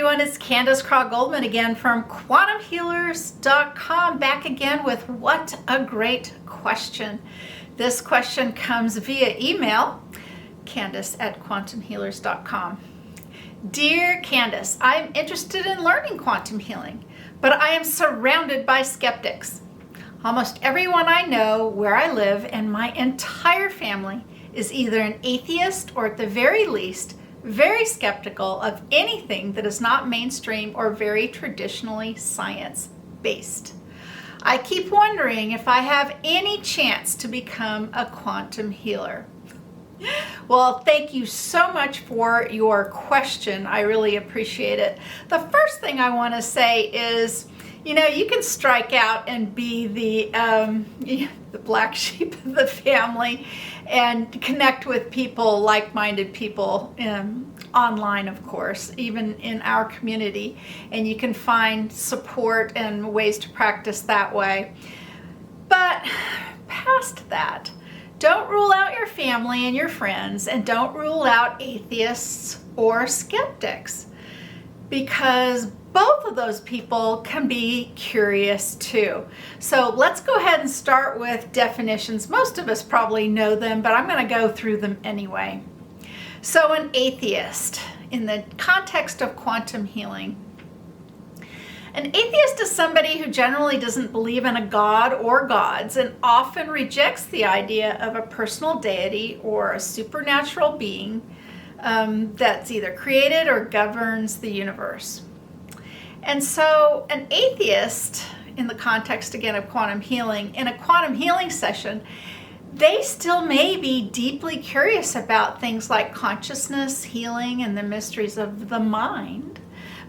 everyone, it's Candace Craw-Goldman again from quantumhealers.com, back again with what a great question. This question comes via email, Candace@quantumhealers.com. Dear Candace, I'm interested in learning quantum healing, but I am surrounded by skeptics. Almost everyone I know, where I live, and my entire family is either an atheist or at the very least very skeptical of anything that is not mainstream or very traditionally science-based. I keep wondering if I have any chance to become a quantum healer. Well, thank you so much for your question. I really appreciate it. The first thing I want to say is, you can strike out and be the black sheep of the family and connect with people, like-minded people, online, of course, even in our community. And you can find support and ways to practice that way. But past that, don't rule out your family and your friends, and don't rule out atheists or skeptics, because both of those people can be curious too. So let's go ahead and start with definitions. Most of us probably know them, but I'm going to go through them anyway. So an atheist, in the context of quantum healing, an atheist is somebody who generally doesn't believe in a god or gods and often rejects the idea of a personal deity or a supernatural being that's either created or governs the universe. And so an atheist, in the context again of quantum healing, in a quantum healing session, they still may be deeply curious about things like consciousness, healing, and the mysteries of the mind.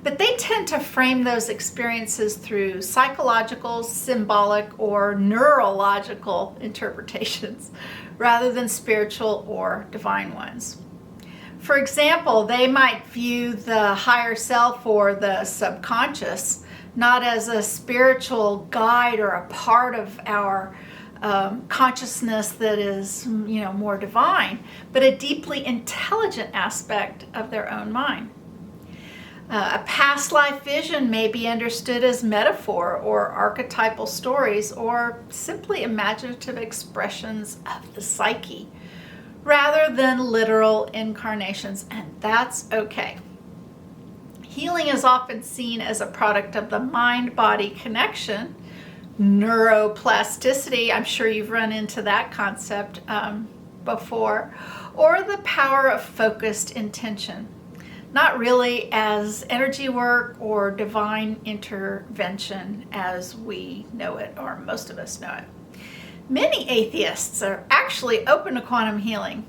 But they tend to frame those experiences through psychological, symbolic, or neurological interpretations rather than spiritual or divine ones. For example, they might view the higher self or the subconscious not as a spiritual guide or a part of our consciousness that is, more divine, but a deeply intelligent aspect of their own mind. A past life vision may be understood as metaphor or archetypal stories or simply imaginative expressions of the psyche, rather than literal incarnations, and that's okay. Healing is often seen as a product of the mind-body connection, neuroplasticity, I'm sure you've run into that concept before, or the power of focused intention, not really as energy work or divine intervention as we know it, or most of us know it. Many atheists are actually open to quantum healing,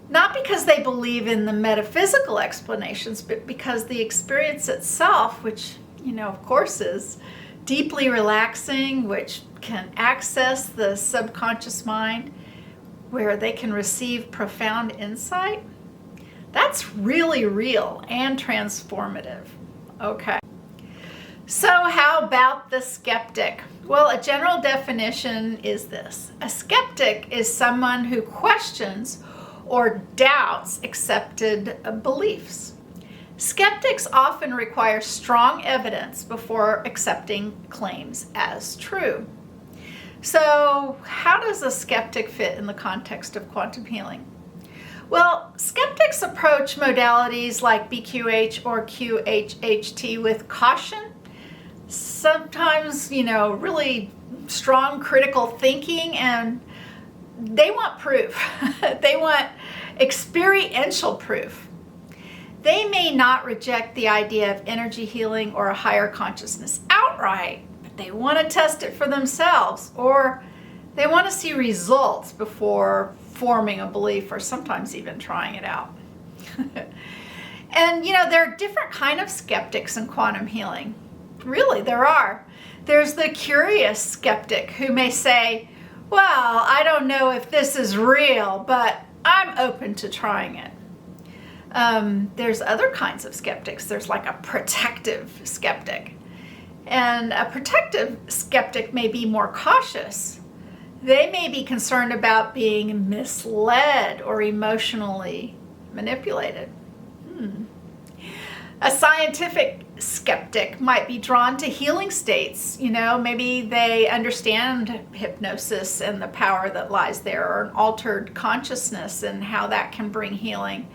not because they believe in the metaphysical explanations, but because the experience itself, which, of course is deeply relaxing, which can access the subconscious mind, where they can receive profound insight, that's really real and transformative. Okay. So how about the skeptic? Well, a general definition is this. A skeptic is someone who questions or doubts accepted beliefs. Skeptics often require strong evidence before accepting claims as true. So how does a skeptic fit in the context of quantum healing? Well, skeptics approach modalities like BQH or QHHT with caution, sometimes, really strong critical thinking, and they want proof. They want experiential proof. They may not reject the idea of energy healing or a higher consciousness outright, but they want to test it for themselves, or they want to see results before forming a belief, or sometimes even trying it out. And, there are different kinds of skeptics in quantum healing. Really, there are. There's the curious skeptic who may say, well, I don't know if this is real, but I'm open to trying it. There's other kinds of skeptics. There's like a protective skeptic. And a protective skeptic may be more cautious. They may be concerned about being misled or emotionally manipulated. A scientific skeptic might be drawn to healing states. Maybe they understand hypnosis and the power that lies there, or an altered consciousness and how that can bring healing.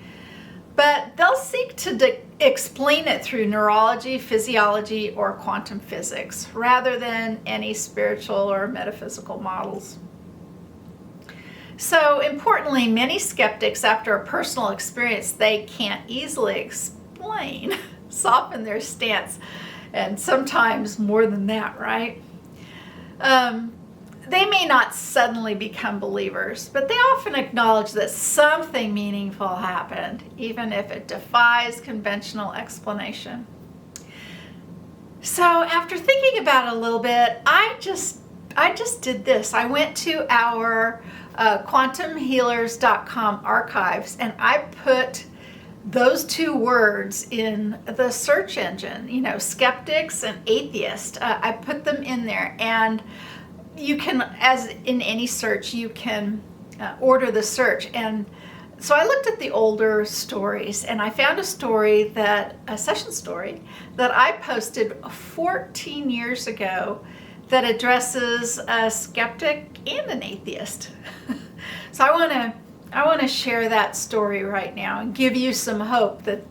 But they'll seek to explain it through neurology, physiology, or quantum physics, rather than any spiritual or metaphysical models. So importantly, many skeptics, after a personal experience they can't easily explain, soften their stance, and sometimes more than that, right? They may not suddenly become believers, but they often acknowledge that something meaningful happened, even if it defies conventional explanation. So after thinking about it a little bit, I just did this. I went to our quantumhealers.com archives, and I put those two words in the search engine, skeptics and atheist. I put them in there, and you can, as in any search, you can order the search. And so I looked at the older stories, and I found a session story that I posted 14 years ago that addresses a skeptic and an atheist. So I want to share that story right now and give you some hope that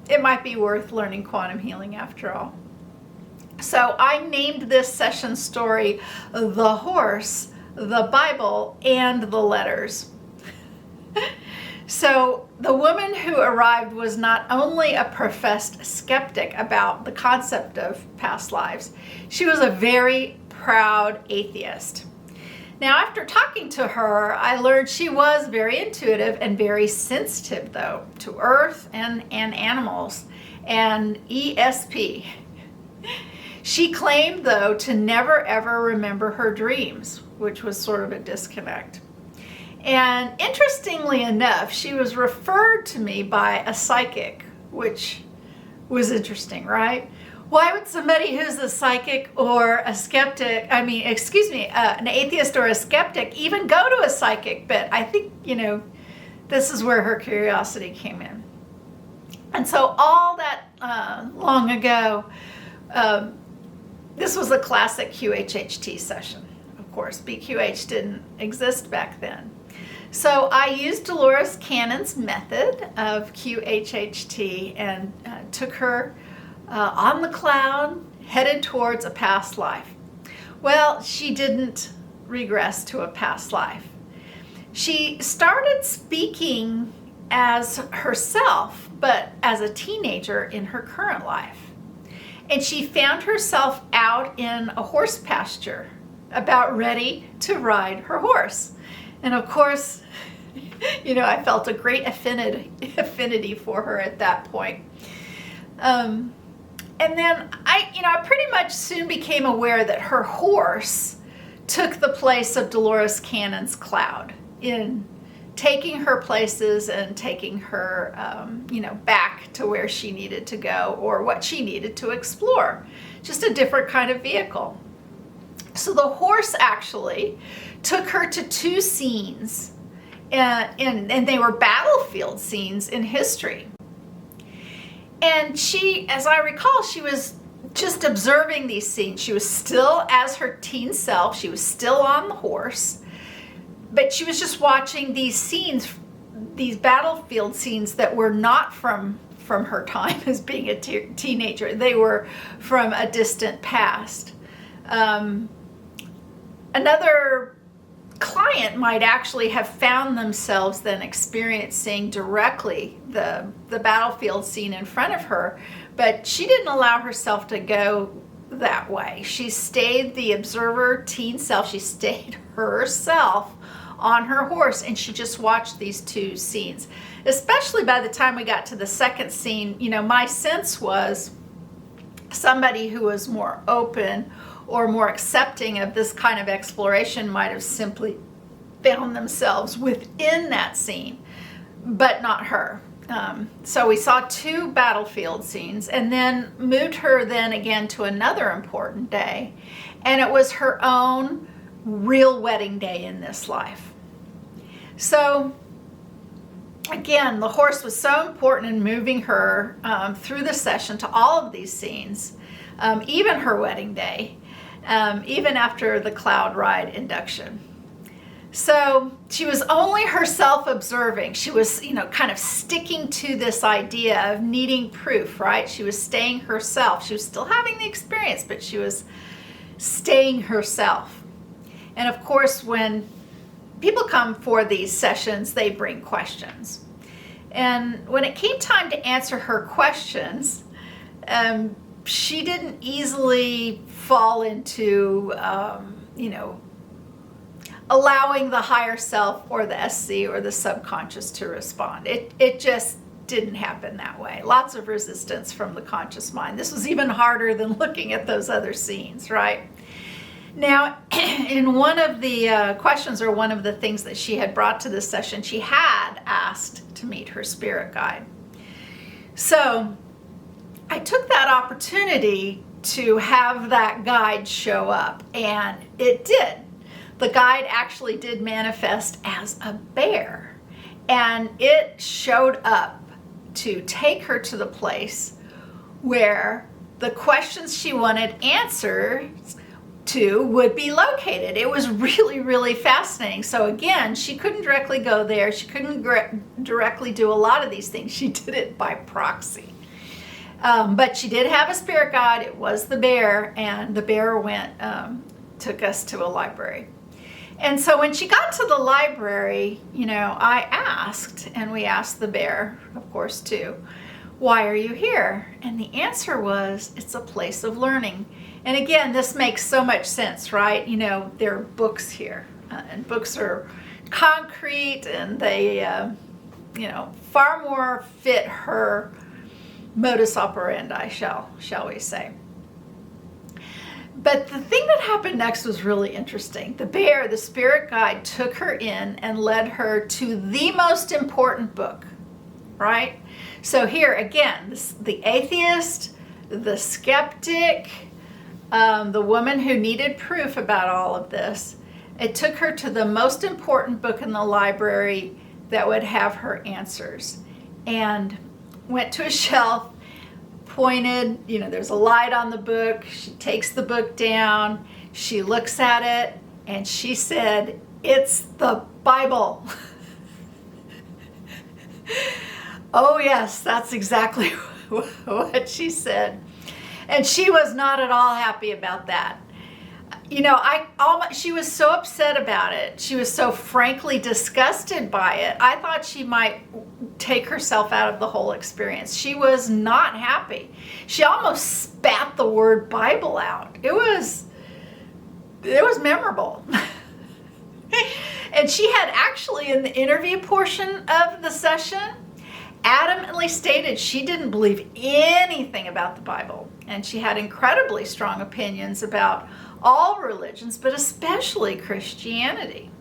it might be worth learning quantum healing after all. So I named this session story The Horse, the Bible, and the Letters. So the woman who arrived was not only a professed skeptic about the concept of past lives, she was a very proud atheist. Now, after talking to her, I learned she was very intuitive and very sensitive, though, to earth and animals, and ESP. She claimed, though, to never ever remember her dreams, which was sort of a disconnect. And interestingly enough, she was referred to me by a psychic, which was interesting, right? Why would somebody who's a psychic or a skeptic, an atheist or a skeptic even go to a psychic? But I think, this is where her curiosity came in. And so all that long ago, this was a classic QHHT session. Of course, BQH didn't exist back then. So I used Dolores Cannon's method of QHHT and took her on the cloud, headed towards a past life. Well, she didn't regress to a past life. She started speaking as herself, but as a teenager in her current life. And she found herself out in a horse pasture, about ready to ride her horse. And of course, I felt a great affinity for her at that point. And then I pretty much soon became aware that her horse took the place of Dolores Cannon's cloud in taking her places and taking her, back to where she needed to go or what she needed to explore. Just a different kind of vehicle. So the horse actually took her to two scenes, and they were battlefield scenes in history. And she, as I recall, she was just observing these scenes. She was still as her teen self. She was still on the horse, but she was just watching these scenes, these battlefield scenes that were not from her time as being a teenager. They were from a distant past. Another client might actually have found themselves then experiencing directly the battlefield scene in front of her, but she didn't allow herself to go that way. She stayed the observer teen self. She stayed herself on her horse, and she just watched these two scenes. Especially by the time we got to the second scene, my sense was somebody who was more open or more accepting of this kind of exploration might have simply found themselves within that scene, but not her. So we saw two battlefield scenes, and then moved her then again to another important day, and it was her own real wedding day in this life. So again, the horse was so important in moving her through the session to all of these scenes, even her wedding day, even after the cloud ride induction. So she was only herself observing. She was, kind of sticking to this idea of needing proof, right? She was staying herself. She was still having the experience, but she was staying herself. And of course, when people come for these sessions, they bring questions. And when it came time to answer her questions, she didn't easily fall into, allowing the higher self or the SC or the subconscious to respond. It just didn't happen that way. Lots of resistance from the conscious mind. This was even harder than looking at those other scenes, right? Now, in one of the questions, or one of the things that she had brought to this session, she had asked to meet her spirit guide. So I took that opportunity to have that guide show up, and it did. The guide actually did manifest as a bear, and it showed up to take her to the place where the questions she wanted answers to would be located. It was really, really fascinating. So again, she couldn't directly go there. She couldn't directly do a lot of these things. She did it by proxy. But she did have a spirit guide. It was the bear, and the bear took us to a library. And so when she got to the library, I asked, and we asked the bear, of course, too, why are you here? And the answer was, it's a place of learning. And again, this makes so much sense, right? There are books here, and books are concrete, and they, far more fit her modus operandi, shall we say. But the thing that happened next was really interesting. The bear, the spirit guide, took her in and led her to the most important book, right? So here again, the atheist, the skeptic, the woman who needed proof about all of this, it took her to the most important book in the library that would have her answers, and went to a shelf, pointed, there's a light on the book. She takes the book down, she looks at it, and she said, "It's the Bible." Oh yes, that's exactly what she said. And she was not at all happy about that. She was so upset about it. She was so frankly disgusted by it. I thought she might take herself out of the whole experience. She was not happy. She almost spat the word Bible out. It was memorable. And she had actually, in the interview portion of the session, adamantly stated she didn't believe anything about the Bible. And she had incredibly strong opinions about all religions, but especially Christianity.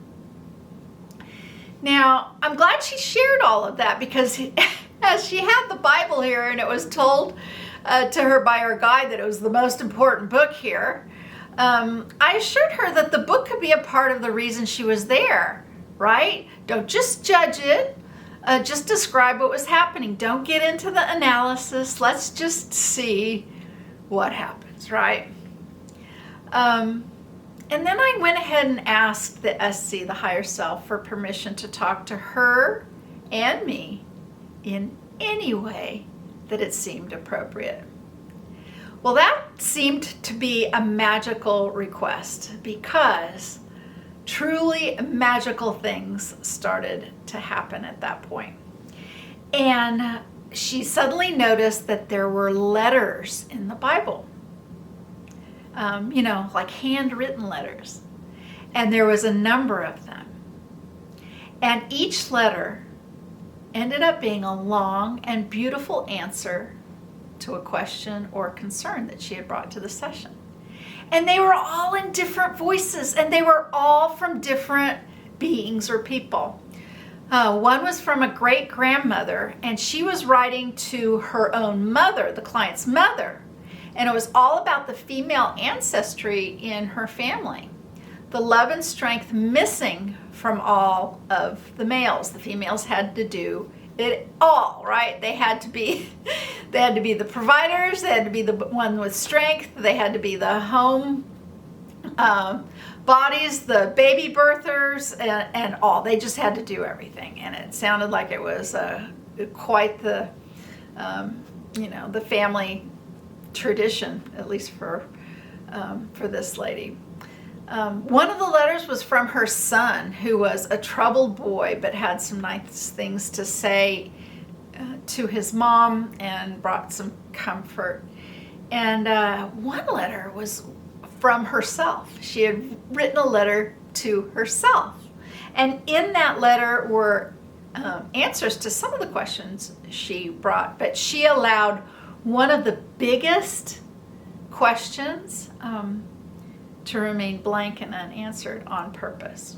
Now, I'm glad she shared all of that, because as she had the Bible here and it was told to her by her guide that it was the most important book here, I assured her that the book could be a part of the reason she was there, right? Don't just judge it. Just describe what was happening. Don't get into the analysis. Let's just see what happens, right? And then I went ahead and asked the SC, the higher self, for permission to talk to her and me in any way that it seemed appropriate. Well, that seemed to be a magical request, because truly magical things started to happen at that point. And she suddenly noticed that there were letters in the Bible. Like handwritten letters. And there was a number of them. And each letter ended up being a long and beautiful answer to a question or concern that she had brought to the session. And they were all in different voices, and they were all from different beings or people. One was from a great-grandmother, and she was writing to her own mother, the client's mother. And it was all about the female ancestry in her family. The love and strength missing from all of the males. The females had to do it all, right? They had to be the providers, they had to be the one with strength, they had to be the home bodies, the baby birthers, and all. They just had to do everything, and it sounded like it was quite the the family tradition, at least for this lady. One of the letters was from her son, who was a troubled boy but had some nice things to say to his mom and brought some comfort. And one letter was from herself. She had written a letter to herself. And in that letter were answers to some of the questions she brought, but she allowed one of the biggest questions to remain blank and unanswered on purpose.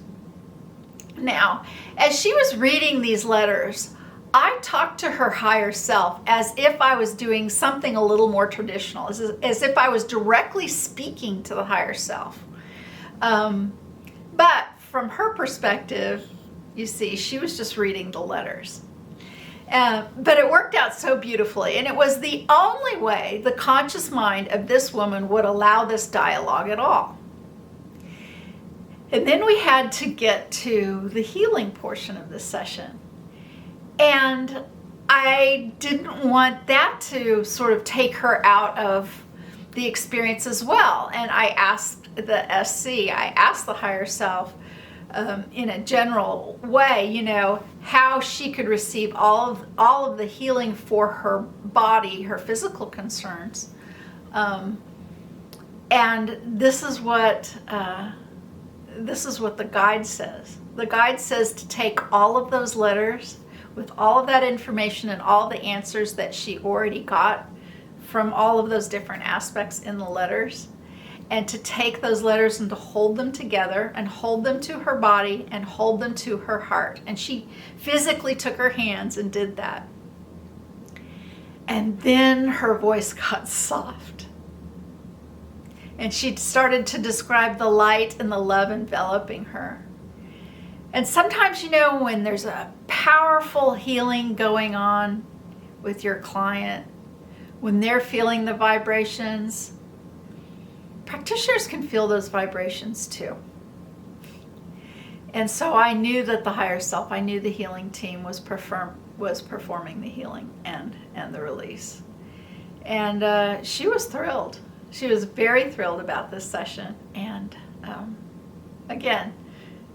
Now, as she was reading these letters, I talked to her higher self as if I was doing something a little more traditional, as if I was directly speaking to the higher self. But from her perspective, you see, she was just reading the letters. But it worked out so beautifully, and it was the only way the conscious mind of this woman would allow this dialogue at all. And then we had to get to the healing portion of this session. And I didn't want that to sort of take her out of the experience as well. And I asked the SC, I asked the higher self, in a general way, how she could receive all of the healing for her body, her physical concerns. And this is what the guide says. The guide says to take all of those letters with all of that information and all the answers that she already got from all of those different aspects in the letters, and to take those letters and to hold them together and hold them to her body and hold them to her heart. And she physically took her hands and did that. And then her voice got soft. And she started to describe the light and the love enveloping her. And sometimes, when there's a powerful healing going on with your client, when they're feeling the vibrations, practitioners can feel those vibrations too. And so I knew that the higher self, I knew the healing team was performing the healing and the release. And she was thrilled. She was very thrilled about this session. And again,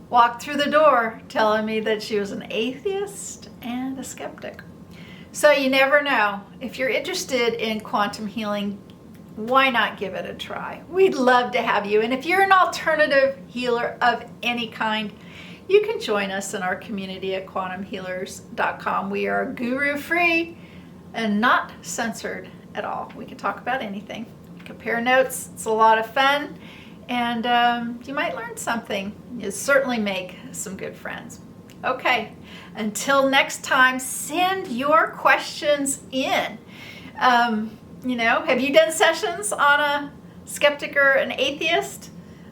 walked through the door telling me that she was an atheist and a skeptic. So you never know. If you're interested in quantum healing, why not give it a try? We'd love to have you. And if you're an alternative healer of any kind, you can join us in our community at quantumhealers.com. We are guru-free and not censored at all. We can talk about anything. Compare notes. It's a lot of fun. And you might learn something. You'll certainly make some good friends. Okay, until next time, send your questions in. Have you done sessions on a skeptic or an atheist?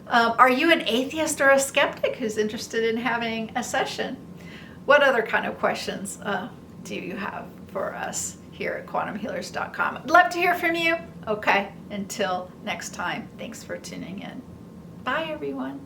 Are you an atheist or a skeptic who's interested in having a session? What other kind of questions do you have for us here at quantumhealers.com? I'd love to hear from you. Okay, until next time, thanks for tuning in. Bye, everyone.